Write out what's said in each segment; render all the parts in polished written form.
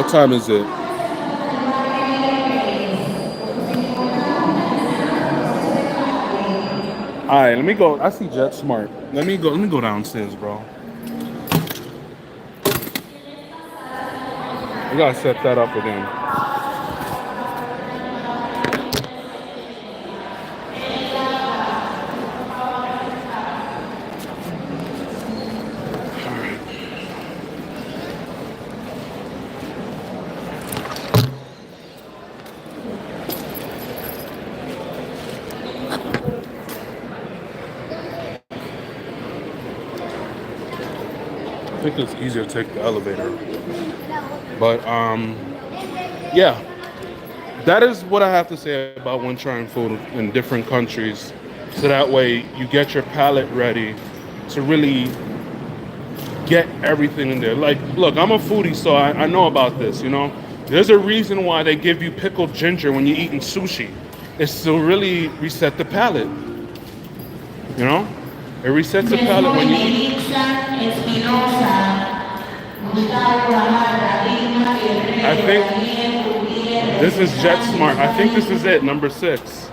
What time is it? Alright, let me go. I see JetSmart. Let me go downstairs, bro. We gotta set that up again. I think it's easier to take the elevator. But yeah. That is what I have to say about when trying food in different countries. So that way you get your palate ready to really get everything in there. Like, look, I'm a foodie, so I know about this, you know. There's a reason why they give you pickled ginger when you're eating sushi. It's to really reset the palate. You know? It resets the palate when you eat. I think this is JetSmart. I think this is it, number 6.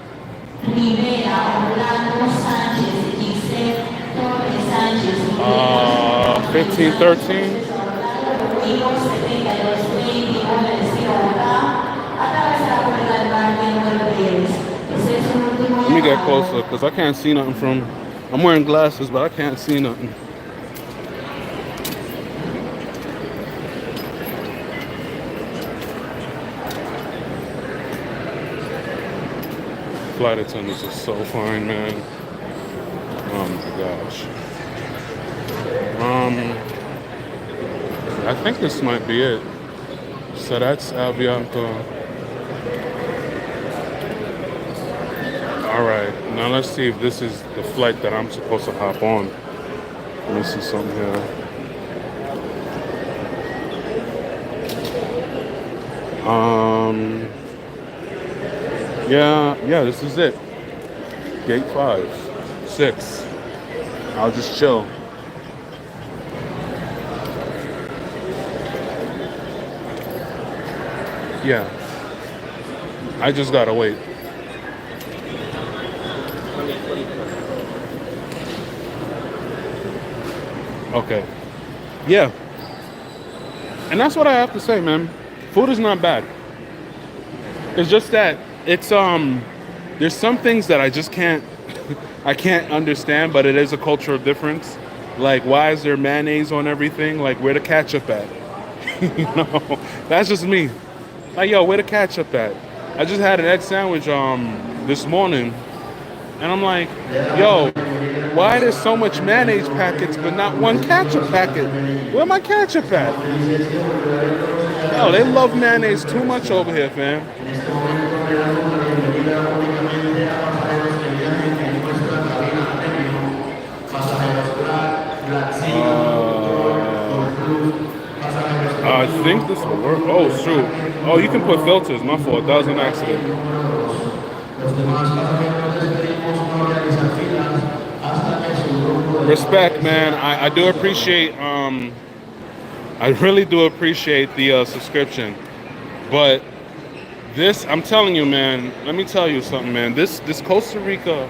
1513. Let me get closer because I can't see nothing from. I'm wearing glasses, but I can't see nothing. Flight attendants are so fine, man. Oh my gosh. I think this might be it. So that's Avianca. Alright, now let's see if this is the flight that I'm supposed to hop on. Let me see something here. Yeah, this is it. Gate 5, 6. I'll just chill. Yeah. I just gotta wait. Okay. Yeah. And that's what I have to say, man. Food is not bad. It's just that it's there's some things that I just can't I can't understand, but it is a cultural difference. Like, why is there mayonnaise on everything? Like, where the ketchup at? You know, that's just me. Like, yo, where the ketchup at? I just had an egg sandwich this morning, and I'm like, yo, why there's so much mayonnaise packets but not one ketchup packet? Where my ketchup at? Yo, they love mayonnaise too much over here, fam. I think this will work. Oh, shoot. Oh, you can put filters. My fault. That was an accident. Respect, man. I do appreciate, I really do appreciate the subscription. But this, I'm telling you, man, let me tell you something, man. This Costa Rica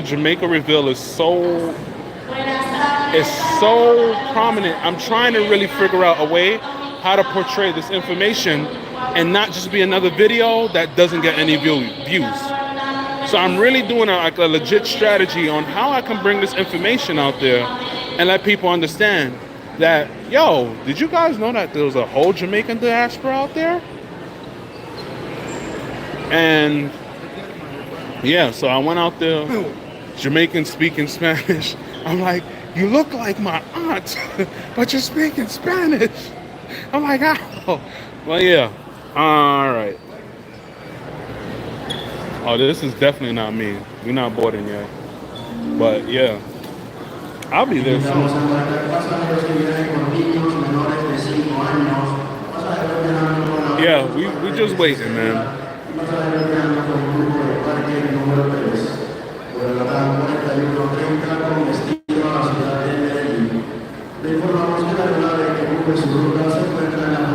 Jamaica reveal is so prominent. I'm trying to really figure out a way how to portray this information and not just be another video that doesn't get any views. So I'm really doing a legit strategy on how I can bring this information out there and let people understand that, yo, did you guys know that there was a whole Jamaican diaspora out there? And yeah, so I went out there, Jamaican speaking Spanish. I'm like, you look like my aunt, but you're speaking Spanish. I'm like, oh. Well, yeah. All right. Oh, this is definitely not me. We're not boarding yet. But, yeah. I'll be there soon. Yeah, we just waiting, man.